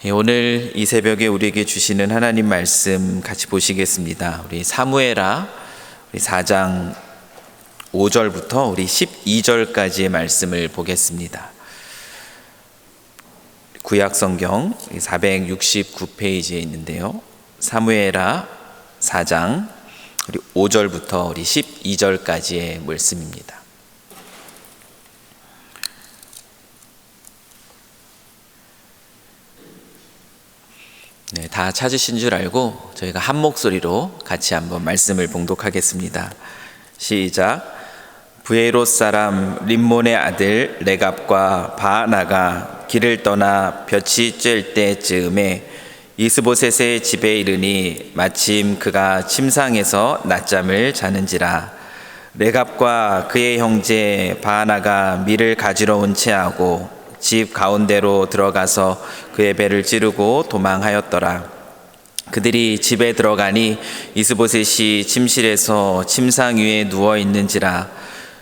오늘 이 새벽에 우리에게 주시는 하나님 말씀 같이 보시겠습니다. 우리 사무엘하 4장 5절부터 우리 12절까지의 말씀을 보겠습니다. 구약성경 469페이지에 있는데요. 사무엘하 4장 5절부터 우리 12절까지의 말씀입니다. 네, 다 찾으신 줄 알고 저희가 한 목소리로 같이 한번 말씀을 봉독하겠습니다. 시작. 브에롯 사람 림몬의 아들 레갑과 바하나가 길을 떠나 볕이 쬐을 때쯤에 이스보셋의 집에 이르니 마침 그가 침상에서 낮잠을 자는지라. 레갑과 그의 형제 바하나가 밀을 가지러 온 채하고 집 가운데로 들어가서 그의 배를 찌르고 도망하였더라. 그들이 집에 들어가니 이스보셋이 침실에서 침상 위에 누워 있는지라.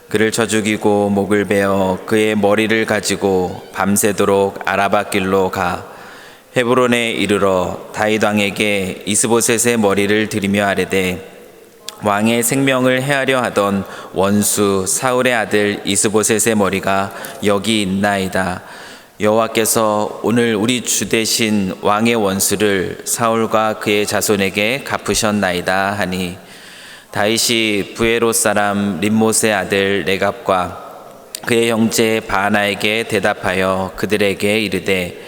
그를 쳐 죽이고 목을 베어 그의 머리를 가지고 밤새도록 아라바 길로 가 헤브론에 이르러 다윗 왕에게 이스보셋의 머리를 드리며 아뢰되 왕의 생명을 해하려 하던 원수 사울의 아들 이스보셋의 머리가 여기 있나이다. 여호와께서 오늘 우리 주 대신 왕의 원수를 사울과 그의 자손에게 갚으셨나이다 하니 다윗이 브에롯 사람 림못의 아들 레갑과 그의 형제 바하나에게 대답하여 그들에게 이르되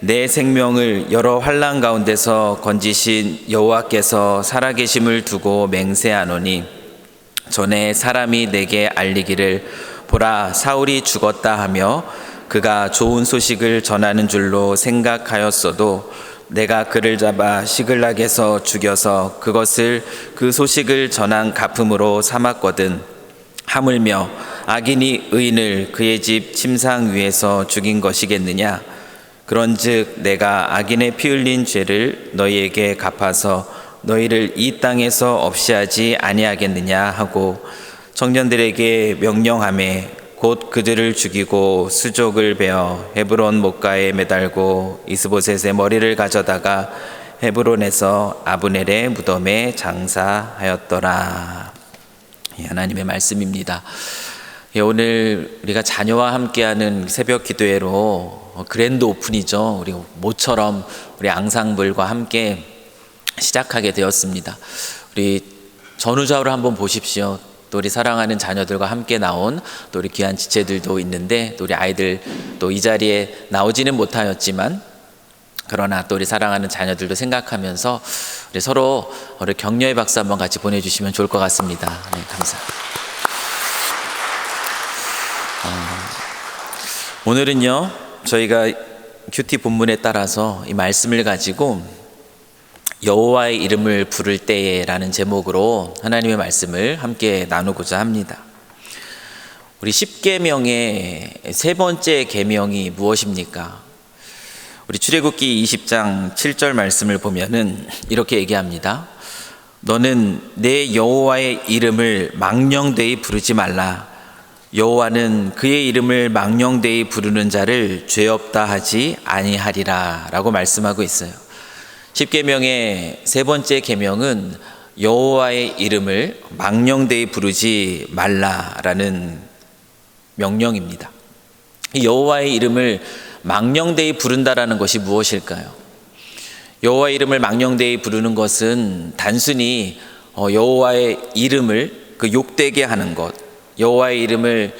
내 생명을 여러 환난 가운데서 건지신 여호와께서 살아계심을 두고 맹세하노니 전에 사람이 내게 알리기를 보라 사울이 죽었다 하며 그가 좋은 소식을 전하는 줄로 생각하였어도 내가 그를 잡아 시글락에서 죽여서 그것을 그 소식을 전한 갚음으로 삼았거든. 하물며 악인이 의인을 그의 집 침상 위에서 죽인 것이겠느냐. 그런즉 내가 악인의 피 흘린 죄를 너희에게 갚아서 너희를 이 땅에서 없이 하지 아니하겠느냐 하고 청년들에게 명령하매 곧 그들을 죽이고 수족을 베어 헤브론 목가에 매달고 이스보셋의 머리를 가져다가 헤브론에서 아브넬의 무덤에 장사하였더라. 하나님의 말씀입니다. 오늘 우리가 자녀와 함께하는 새벽 기도회로 그랜드 오픈이죠. 우리 모처럼 우리 앙상블과 함께 시작하게 되었습니다. 우리 전후좌우를 한번 보십시오. 또 우리 사랑하는 자녀들과 함께 나온 또 우리 귀한 지체들도 있는데 또 우리 아이들 또 이 자리에 나오지는 못하였지만 그러나 또 우리 사랑하는 자녀들도 생각하면서 우리 서로 우리 격려의 박수 한번 같이 보내주시면 좋을 것 같습니다. 네, 감사합니다. 오늘은요 저희가 큐티 본문에 따라서 이 말씀을 가지고 여호와의 이름을 부를 때에라는 제목으로 하나님의 말씀을 함께 나누고자 합니다. 우리 10계명의 세 번째 계명이 무엇입니까? 우리 출애굽기 20장 7절 말씀을 보면은 이렇게 얘기합니다. 너는 내 여호와의 이름을 망령되이 부르지 말라. 여호와는 그의 이름을 망령되이 부르는 자를 죄 없다 하지 아니하리라 라고 말씀하고 있어요. 10계명의 세 번째 계명은 여호와의 이름을 망령되이 부르지 말라라는 명령입니다. 여호와의 이름을 망령되이 부른다라는 것이 무엇일까요? 여호와의 이름을 망령되이 부르는 것은 단순히 여호와의 이름을 욕되게 하는 것, 여호와의 이름을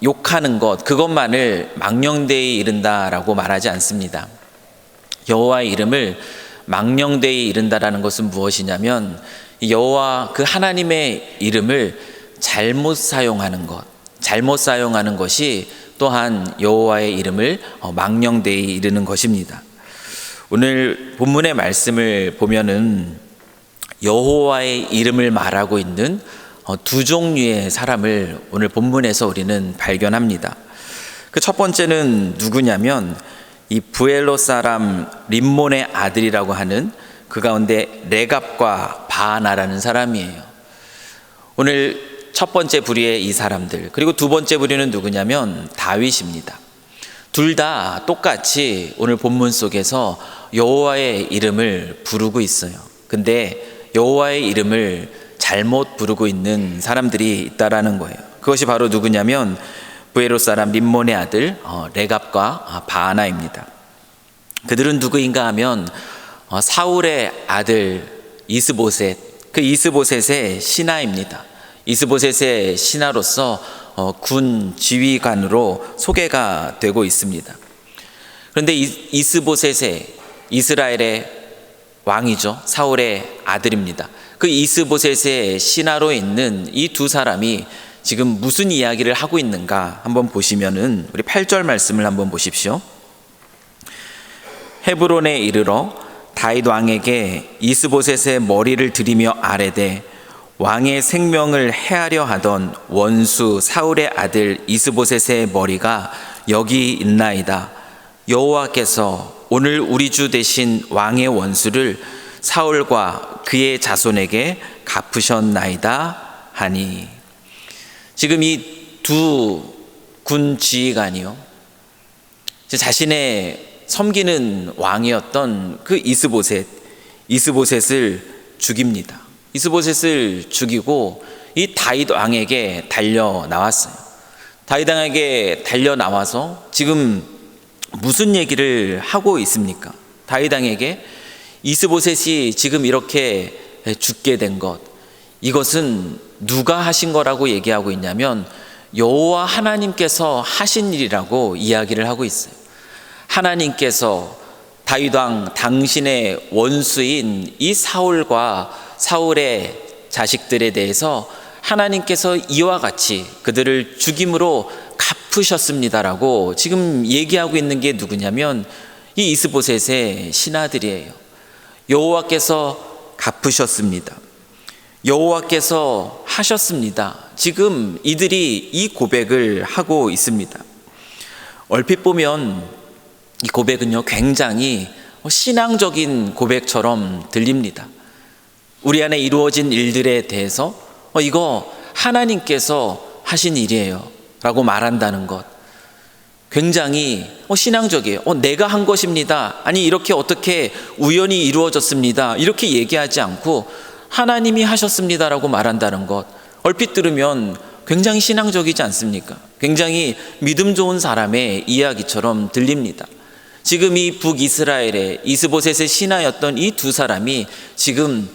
욕하는 것, 그것만을 망령되이 이른다라고 말하지 않습니다. 여호와의 이름을 망령되이 이른다라는 것은 무엇이냐면 여호와 그 하나님의 이름을 잘못 사용하는 것이 또한 여호와의 이름을 망령되이 이르는 것입니다. 오늘 본문의 말씀을 보면은 여호와의 이름을 말하고 있는 두 종류의 사람을 오늘 본문에서 우리는 발견합니다. 그 첫 번째는 누구냐면 이 브엘롯 사람 림몬의 아들이라고 하는 그 가운데 레갑과 바하나라는 사람이에요. 오늘 첫 번째 부류의 이 사람들, 그리고 두 번째 부류는 누구냐면 다윗입니다. 둘 다 똑같이 오늘 본문 속에서 여호와의 이름을 부르고 있어요. 근데 여호와의 이름을 잘못 부르고 있는 사람들이 있다라는 거예요. 그것이 바로 누구냐면 부에롯 사람 림몬의 아들 레갑과 바하나입니다. 그들은 누구인가 하면 사울의 아들 이스보셋, 그 이스보셋의 신하입니다. 이스보셋의 신하로서 군 지휘관으로 소개가 되고 있습니다. 그런데 이스보셋의 이스라엘의 왕이죠. 사울의 아들입니다. 그 이스보셋의 신하로 있는 이 두 사람이 지금 무슨 이야기를 하고 있는가 한번 보시면은 우리 8절 말씀을 한번 보십시오. 헤브론에 이르러 다윗 왕에게 이스보셋의 머리를 들이며 아뢰되 왕의 생명을 해하려 하던 원수 사울의 아들 이스보셋의 머리가 여기 있나이다. 여호와께서 오늘 우리 주 대신 왕의 원수를 사울과 그의 자손에게 갚으셨나이다 하니. 지금 이 두 군 지휘관이요, 자신의 섬기는 왕이었던 그 이스보셋을 죽입니다. 이스보셋을 죽이고 이 다윗 왕에게 달려 나왔어요. 다윗 왕에게 달려 나와서 지금 무슨 얘기를 하고 있습니까? 다윗 왕에게 이스보셋이 지금 이렇게 죽게 된 것, 이것은 누가 하신 거라고 얘기하고 있냐면 여호와 하나님께서 하신 일이라고 이야기를 하고 있어요. 하나님께서 다윗 왕 당신의 원수인 이 사울과 사울의 자식들에 대해서 하나님께서 이와 같이 그들을 죽임으로 갚으셨습니다라고 지금 얘기하고 있는 게 누구냐면 이 이스보셋의 신하들이에요. 여호와께서 갚으셨습니다. 여호와께서 하셨습니다. 지금 이들이 이 고백을 하고 있습니다. 얼핏 보면 이 고백은요, 굉장히 신앙적인 고백처럼 들립니다. 우리 안에 이루어진 일들에 대해서 이거 하나님께서 하신 일이에요 라고 말한다는 것, 굉장히 신앙적이에요. 내가 한 것입니다, 아니 이렇게 어떻게 우연히 이루어졌습니다, 이렇게 얘기하지 않고 하나님이 하셨습니다라고 말한다는 것, 얼핏 들으면 굉장히 신앙적이지 않습니까? 굉장히 믿음 좋은 사람의 이야기처럼 들립니다. 지금 이 북이스라엘의 이스보셋의 신하였던 이 두 사람이 지금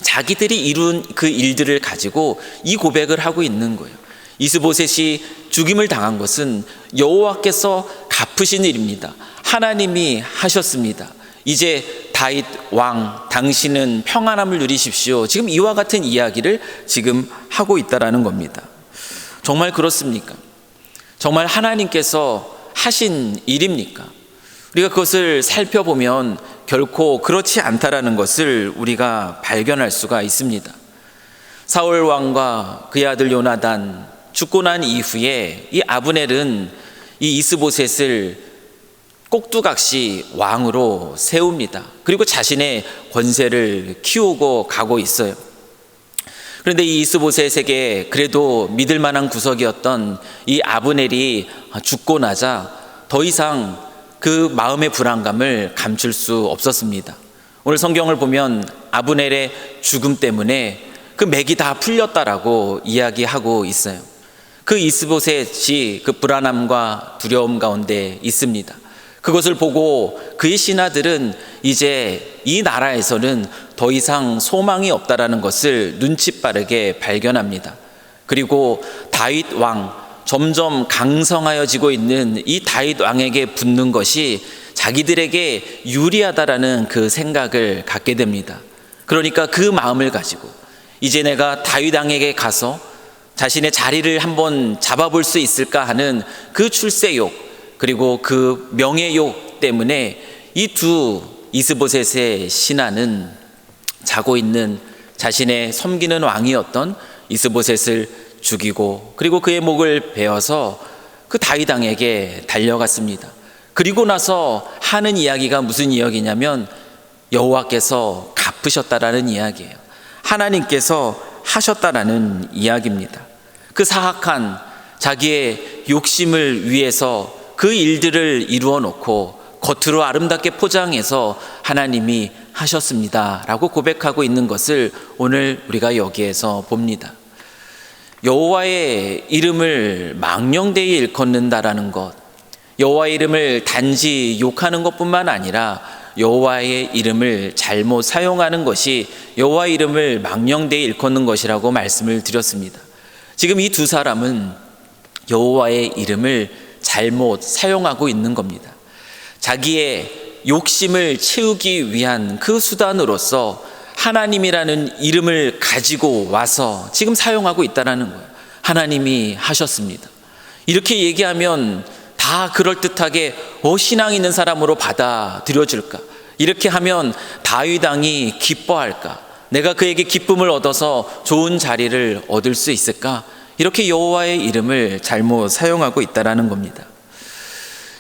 자기들이 이룬 그 일들을 가지고 이 고백을 하고 있는 거예요. 이스보셋이 죽임을 당한 것은 여호와께서 갚으신 일입니다. 하나님이 하셨습니다. 이제 다윗 왕 당신은 평안함을 누리십시오. 지금 이와 같은 이야기를 지금 하고 있다라는 겁니다. 정말 그렇습니까? 정말 하나님께서 하신 일입니까? 우리가 그것을 살펴보면 결코 그렇지 않다라는 것을 우리가 발견할 수가 있습니다. 사울 왕과 그의 아들 요나단 죽고 난 이후에 이 아브넬은 이 이스보셋을 꼭두각시 왕으로 세웁니다. 그리고 자신의 권세를 키우고 가고 있어요. 그런데 이 이스보셋에게 그래도 믿을 만한 구석이었던 이 아브넬이 죽고 나자 더 이상 그 마음의 불안감을 감출 수 없었습니다. 오늘 성경을 보면 아브넬의 죽음 때문에 그 맥이 다 풀렸다라고 이야기하고 있어요. 그 이스보셋이 그 불안함과 두려움 가운데 있습니다. 그것을 보고 그의 신하들은 이제 이 나라에서는 더 이상 소망이 없다라는 것을 눈치 빠르게 발견합니다. 그리고 다윗 왕, 점점 강성하여지고 있는 이 다윗 왕에게 붙는 것이 자기들에게 유리하다라는 그 생각을 갖게 됩니다. 그러니까 그 마음을 가지고 이제 내가 다윗 왕에게 가서 자신의 자리를 한번 잡아볼 수 있을까 하는 그 출세욕, 그리고 그 명예욕 때문에 이 두 이스보셋의 신하는 자고 있는 자신의 섬기는 왕이었던 이스보셋을 죽이고 그리고 그의 목을 베어서 그 다윗 왕에게 달려갔습니다. 그리고 나서 하는 이야기가 무슨 이야기냐면 여호와께서 갚으셨다라는 이야기예요. 하나님께서 하셨다라는 이야기입니다. 그 사악한 자기의 욕심을 위해서 그 일들을 이루어 놓고 겉으로 아름답게 포장해서 하나님이 하셨습니다 라고 고백하고 있는 것을 오늘 우리가 여기에서 봅니다. 여호와의 이름을 망령되이 일컫는다라는 것, 여호와의 이름을 단지 욕하는 것뿐만 아니라 여호와의 이름을 잘못 사용하는 것이 여호와의 이름을 망령되이 일컫는 것이라고 말씀을 드렸습니다. 지금 이 두 사람은 여호와의 이름을 잘못 사용하고 있는 겁니다. 자기의 욕심을 채우기 위한 그 수단으로서 하나님이라는 이름을 가지고 와서 지금 사용하고 있다는 거예요. 하나님이 하셨습니다. 이렇게 얘기하면 다 그럴듯하게 신앙 있는 사람으로 받아들여질까? 이렇게 하면 다윗 왕이 기뻐할까? 내가 그에게 기쁨을 얻어서 좋은 자리를 얻을 수 있을까? 이렇게 여호와의 이름을 잘못 사용하고 있다는 겁니다.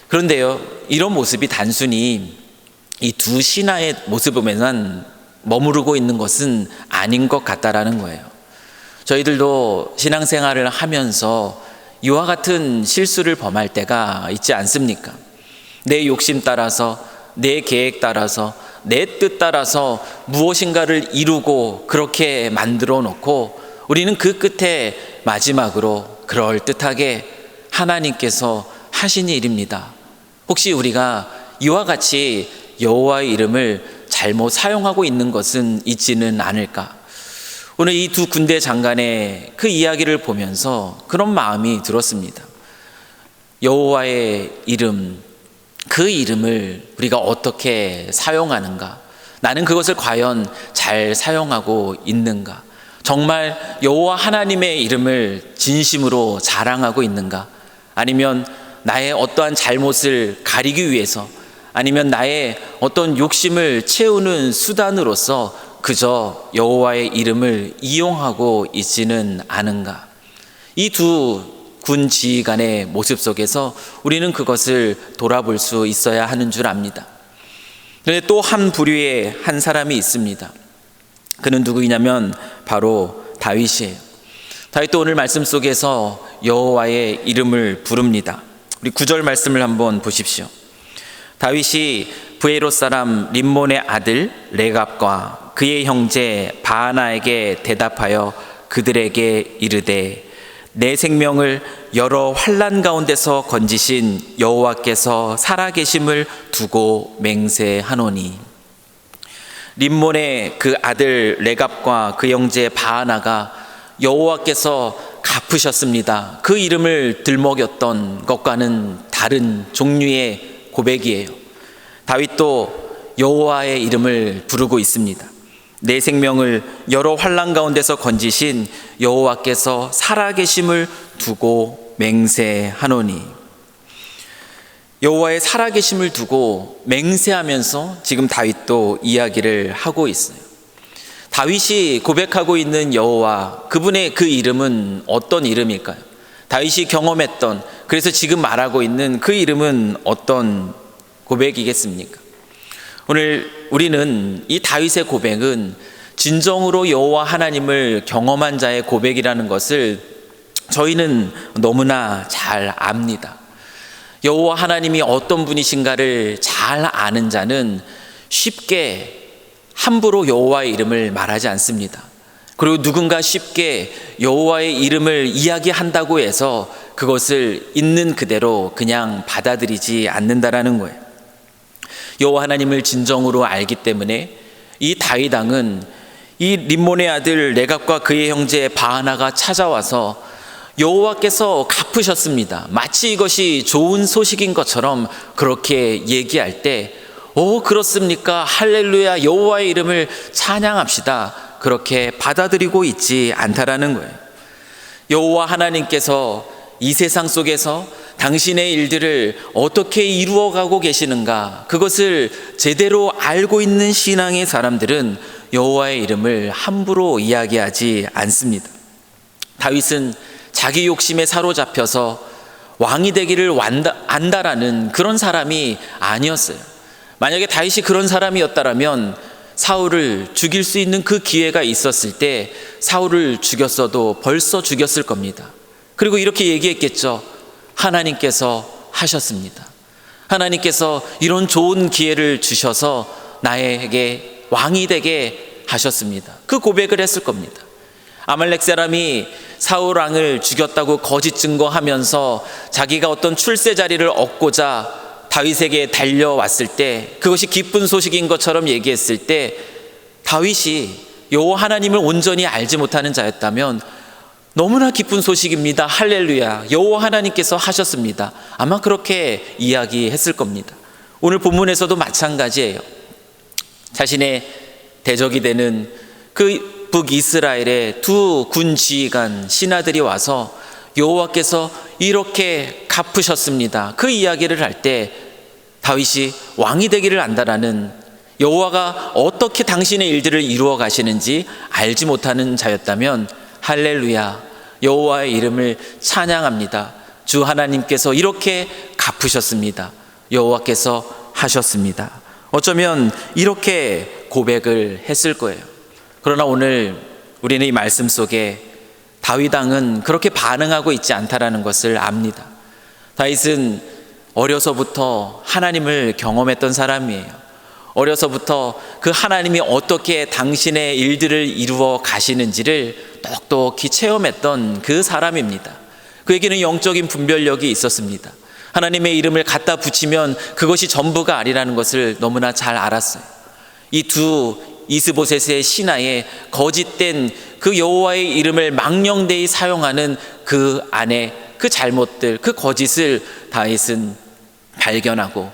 그런데요, 이런 모습이 단순히 이 두 신하의 모습에만 머무르고 있는 것은 아닌 것 같다라는 거예요. 저희들도 신앙생활을 하면서 이와 같은 실수를 범할 때가 있지 않습니까? 내 욕심 따라서, 내 계획 따라서, 내 뜻 따라서 무엇인가를 이루고 그렇게 만들어 놓고 우리는 그 끝에 마지막으로 그럴듯하게 하나님께서 하신 일입니다. 혹시 우리가 이와 같이 여호와의 이름을 잘못 사용하고 있는 것은 있지는 않을까? 오늘 이 두 군대 장관의 그 이야기를 보면서 그런 마음이 들었습니다. 여호와의 이름, 그 이름을 우리가 어떻게 사용하는가? 나는 그것을 과연 잘 사용하고 있는가? 정말 여호와 하나님의 이름을 진심으로 자랑하고 있는가? 아니면 나의 어떠한 잘못을 가리기 위해서, 아니면 나의 어떤 욕심을 채우는 수단으로서 그저 여호와의 이름을 이용하고 있지는 않은가? 이 두 군 지휘관의 모습 속에서 우리는 그것을 돌아볼 수 있어야 하는 줄 압니다. 그런데 또 한 부류의 한 사람이 있습니다. 그는 누구이냐면 바로 다윗이에요. 다윗도 오늘 말씀 속에서 여호와의 이름을 부릅니다. 우리 9절 말씀을 한번 보십시오. 다윗이 브에롯 사람 림몬의 아들 레갑과 그의 형제 바하나에게 대답하여 그들에게 이르되 내 생명을 여러 환난 가운데서 건지신 여호와께서 살아계심을 두고 맹세하노니. 림몬의 그 아들 레갑과 그 형제 바하나가 여호와께서 갚으셨습니다. 그 이름을 들먹였던 것과는 다른 종류의 고백이에요. 다윗도 여호와의 이름을 부르고 있습니다. 내 생명을 여러 환난 가운데서 건지신 여호와께서 살아계심을 두고 맹세하노니. 여호와의 살아계심을 두고 맹세하면서 지금 다윗도 이야기를 하고 있어요. 다윗이 고백하고 있는 여호와, 그분의 그 이름은 어떤 이름일까요? 다윗이 경험했던, 그래서 지금 말하고 있는 그 이름은 어떤 고백이겠습니까? 오늘 우리는 이 다윗의 고백은 진정으로 여호와 하나님을 경험한 자의 고백이라는 것을 저희는 너무나 잘 압니다. 여호와 하나님이 어떤 분이신가를 잘 아는 자는 쉽게 함부로 여호와의 이름을 말하지 않습니다. 그리고 누군가 쉽게 여호와의 이름을 이야기한다고 해서 그것을 있는 그대로 그냥 받아들이지 않는다라는 거예요. 여호와 하나님을 진정으로 알기 때문에 이 다윗 왕은 이 림몬의 아들 레갑과 그의 형제 바하나가 찾아와서 여호와께서 갚으셨습니다. 마치 이것이 좋은 소식인 것처럼 그렇게 얘기할 때 그렇습니까? 할렐루야, 여호와의 이름을 찬양합시다. 그렇게 받아들이고 있지 않다라는 거예요. 여호와 하나님께서 이 세상 속에서 당신의 일들을 어떻게 이루어가고 계시는가, 그것을 제대로 알고 있는 신앙의 사람들은 여호와의 이름을 함부로 이야기하지 않습니다. 다윗은 자기 욕심에 사로잡혀서 왕이 되기를 안다라는 그런 사람이 아니었어요. 만약에 다윗이 그런 사람이었다면 사울을 죽일 수 있는 그 기회가 있었을 때 사울을 죽였어도 벌써 죽였을 겁니다. 그리고 이렇게 얘기했겠죠. 하나님께서 하셨습니다. 하나님께서 이런 좋은 기회를 주셔서 나에게 왕이 되게 하셨습니다. 그 고백을 했을 겁니다. 아말렉 사람이 사울 왕을 죽였다고 거짓 증거하면서 자기가 어떤 출세 자리를 얻고자 다윗에게 달려왔을 때, 그것이 기쁜 소식인 것처럼 얘기했을 때 다윗이 여호와 하나님을 온전히 알지 못하는 자였다면 너무나 기쁜 소식입니다, 할렐루야, 여호와 하나님께서 하셨습니다, 아마 그렇게 이야기했을 겁니다. 오늘 본문에서도 마찬가지예요. 자신의 대적이 되는 그 북이스라엘의 두 군 지휘관 신하들이 와서 여호와께서 이렇게 갚으셨습니다, 그 이야기를 할 때 다윗이 왕이 되기를 안다라는, 여호와가 어떻게 당신의 일들을 이루어 가시는지 알지 못하는 자였다면 할렐루야, 여호와의 이름을 찬양합니다, 주 하나님께서 이렇게 갚으셨습니다, 여호와께서 하셨습니다. 어쩌면 이렇게 고백을 했을 거예요. 그러나 오늘 우리는 이 말씀 속에 다윗 왕은 그렇게 반응하고 있지 않다라는 것을 압니다. 다윗은 어려서부터 하나님을 경험했던 사람이에요. 어려서부터 그 하나님이 어떻게 당신의 일들을 이루어 가시는지를 똑똑히 체험했던 그 사람입니다. 그에게는 영적인 분별력이 있었습니다. 하나님의 이름을 갖다 붙이면 그것이 전부가 아니라는 것을 너무나 잘 알았어요. 이 두 이스보셋의 신하의 거짓된 그 여호와의 이름을 망령되이 사용하는 그 안에 그 잘못들, 그 거짓을 다윗은 발견하고,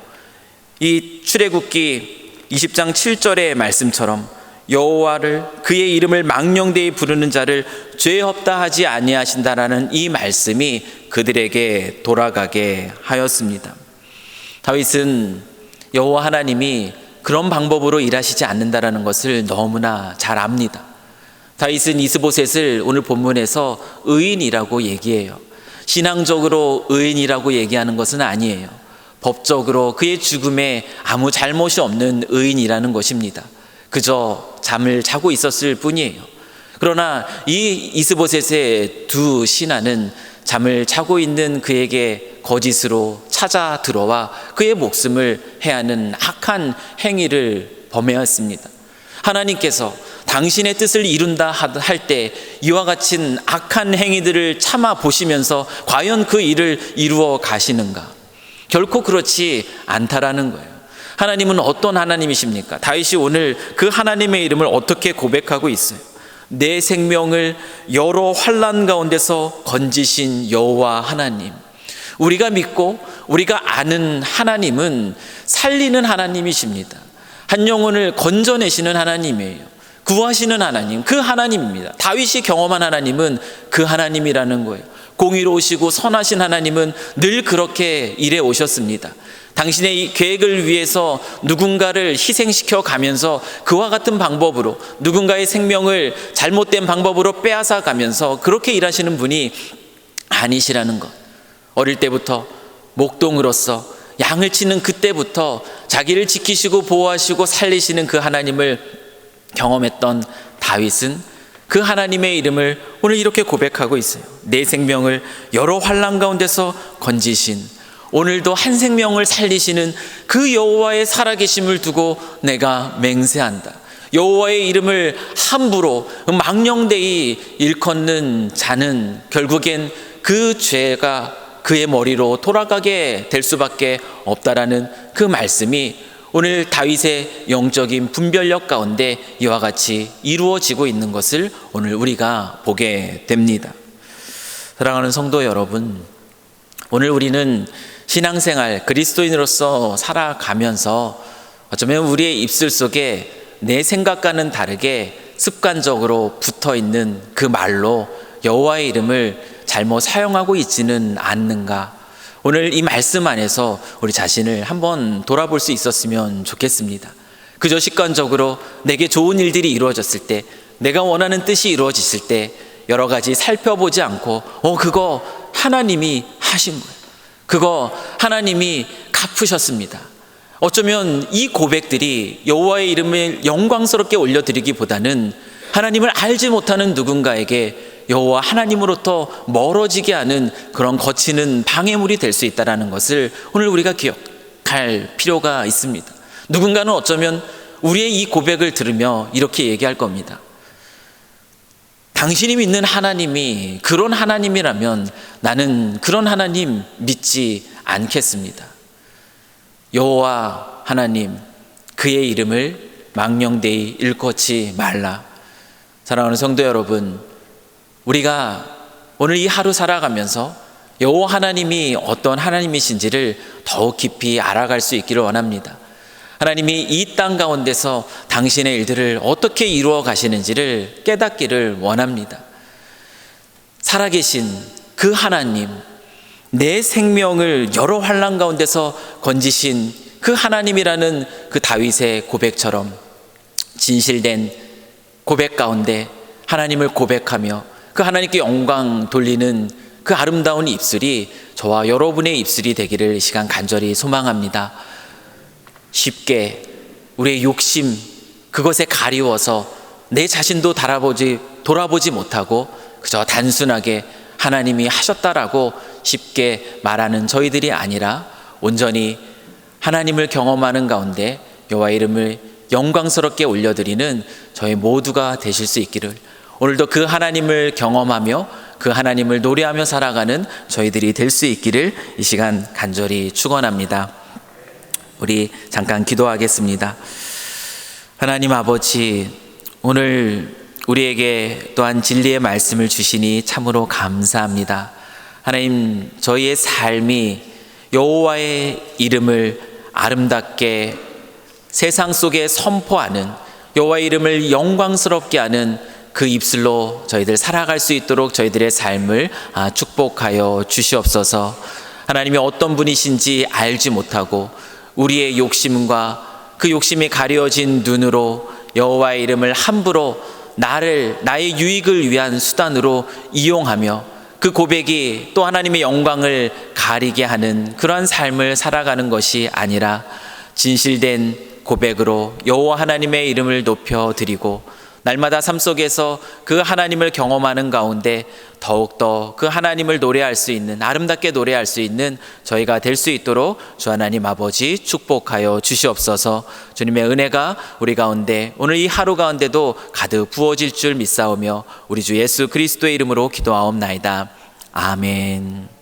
이 출애굽기 20장 7절의 말씀처럼 여호와를, 그의 이름을 망령되이 부르는 자를 죄 없다 하지 아니하신다라는 이 말씀이 그들에게 돌아가게 하였습니다. 다윗은 여호와 하나님이 그런 방법으로 일하시지 않는다라는 것을 너무나 잘 압니다. 다윗은 이스보셋을 오늘 본문에서 의인이라고 얘기해요. 신앙적으로 의인이라고 얘기하는 것은 아니에요. 법적으로 그의 죽음에 아무 잘못이 없는 의인이라는 것입니다. 그저 잠을 자고 있었을 뿐이에요. 그러나 이 이스보셋의 두 신하는 잠을 자고 있는 그에게 거짓으로 찾아 들어와 그의 목숨을 해하는 악한 행위를 범하였습니다. 하나님께서 당신의 뜻을 이룬다 할 때 이와 같은 악한 행위들을 참아 보시면서 과연 그 일을 이루어 가시는가? 결코 그렇지 않다라는 거예요. 하나님은 어떤 하나님이십니까? 다윗이 오늘 그 하나님의 이름을 어떻게 고백하고 있어요? 내 생명을 여러 환난 가운데서 건지신 여호와 하나님, 우리가 믿고 우리가 아는 하나님은 살리는 하나님이십니다. 한 영혼을 건져내시는 하나님이에요. 구하시는 하나님, 그 하나님입니다. 다윗이 경험한 하나님은 그 하나님이라는 거예요. 공의로우시고 선하신 하나님은 늘 그렇게 일해 오셨습니다. 당신의 이 계획을 위해서 누군가를 희생시켜 가면서 그와 같은 방법으로 누군가의 생명을 잘못된 방법으로 빼앗아 가면서 그렇게 일하시는 분이 아니시라는 것. 어릴 때부터 목동으로서 양을 치는 그때부터 자기를 지키시고 보호하시고 살리시는 그 하나님을 경험했던 다윗은 그 하나님의 이름을 오늘 이렇게 고백하고 있어요. 내 생명을 여러 환난 가운데서 건지신, 오늘도 한 생명을 살리시는 그 여호와의 살아계심을 두고 내가 맹세한다. 여호와의 이름을 함부로 망령되이 일컫는 자는 결국엔 그 죄가 그의 머리로 돌아가게 될 수밖에 없다라는 그 말씀이 오늘 다윗의 영적인 분별력 가운데 이와 같이 이루어지고 있는 것을 오늘 우리가 보게 됩니다. 사랑하는 성도 여러분, 오늘 우리는 신앙생활 그리스도인으로서 살아가면서 어쩌면 우리의 입술 속에 내 생각과는 다르게 습관적으로 붙어있는 그 말로 여호와의 이름을 잘못 사용하고 있지는 않는가? 오늘 이 말씀 안에서 우리 자신을 한번 돌아볼 수 있었으면 좋겠습니다. 그저 습관적으로 내게 좋은 일들이 이루어졌을 때, 내가 원하는 뜻이 이루어졌을 때 여러 가지 살펴보지 않고 그거 하나님이 하신 거예요. 그거 하나님이 갚으셨습니다. 어쩌면 이 고백들이 여호와의 이름을 영광스럽게 올려드리기보다는 하나님을 알지 못하는 누군가에게 여호와 하나님으로부터 멀어지게 하는 그런 거치는 방해물이 될 수 있다는 것을 오늘 우리가 기억할 필요가 있습니다. 누군가는 어쩌면 우리의 이 고백을 들으며 이렇게 얘기할 겁니다. 당신이 믿는 하나님이 그런 하나님이라면 나는 그런 하나님 믿지 않겠습니다. 여호와 하나님, 그의 이름을 망령되이 일컫지 말라. 사랑하는 성도 여러분, 우리가 오늘 이 하루 살아가면서 여호와 하나님이 어떤 하나님이신지를 더욱 깊이 알아갈 수 있기를 원합니다. 하나님이 이 땅 가운데서 당신의 일들을 어떻게 이루어 가시는지를 깨닫기를 원합니다. 살아계신 그 하나님, 내 생명을 여러 환난 가운데서 건지신 그 하나님이라는 그 다윗의 고백처럼 진실된 고백 가운데 하나님을 고백하며 그 하나님께 영광 돌리는 그 아름다운 입술이 저와 여러분의 입술이 되기를 이 시간 간절히 소망합니다. 쉽게 우리의 욕심 그것에 가리워서 내 자신도 돌아보지 못하고 그저 단순하게 하나님이 하셨다라고 쉽게 말하는 저희들이 아니라 온전히 하나님을 경험하는 가운데 여호와의 이름을 영광스럽게 올려드리는 저희 모두가 되실 수 있기를, 오늘도 그 하나님을 경험하며 그 하나님을 노래하며 살아가는 저희들이 될 수 있기를 이 시간 간절히 축원합니다. 우리 잠깐 기도하겠습니다. 하나님 아버지, 오늘 우리에게 또한 진리의 말씀을 주시니 참으로 감사합니다. 하나님, 저희의 삶이 여호와의 이름을 아름답게 세상 속에 선포하는, 여호와의 이름을 영광스럽게 하는 그 입술로 저희들 살아갈 수 있도록 저희들의 삶을 축복하여 주시옵소서. 하나님이 어떤 분이신지 알지 못하고 우리의 욕심과 그 욕심이 가려진 눈으로 여호와의 이름을 함부로 나의 유익을 위한 수단으로 이용하며 그 고백이 또 하나님의 영광을 가리게 하는 그러한 삶을 살아가는 것이 아니라 진실된 고백으로 여호와 하나님의 이름을 높여드리고 날마다 삶 속에서 그 하나님을 경험하는 가운데 더욱더 그 하나님을 노래할 수 있는, 아름답게 노래할 수 있는 저희가 될 수 있도록 주 하나님 아버지 축복하여 주시옵소서. 주님의 은혜가 우리 가운데 오늘 이 하루 가운데도 가득 부어질 줄 믿사오며 우리 주 예수 그리스도의 이름으로 기도하옵나이다. 아멘.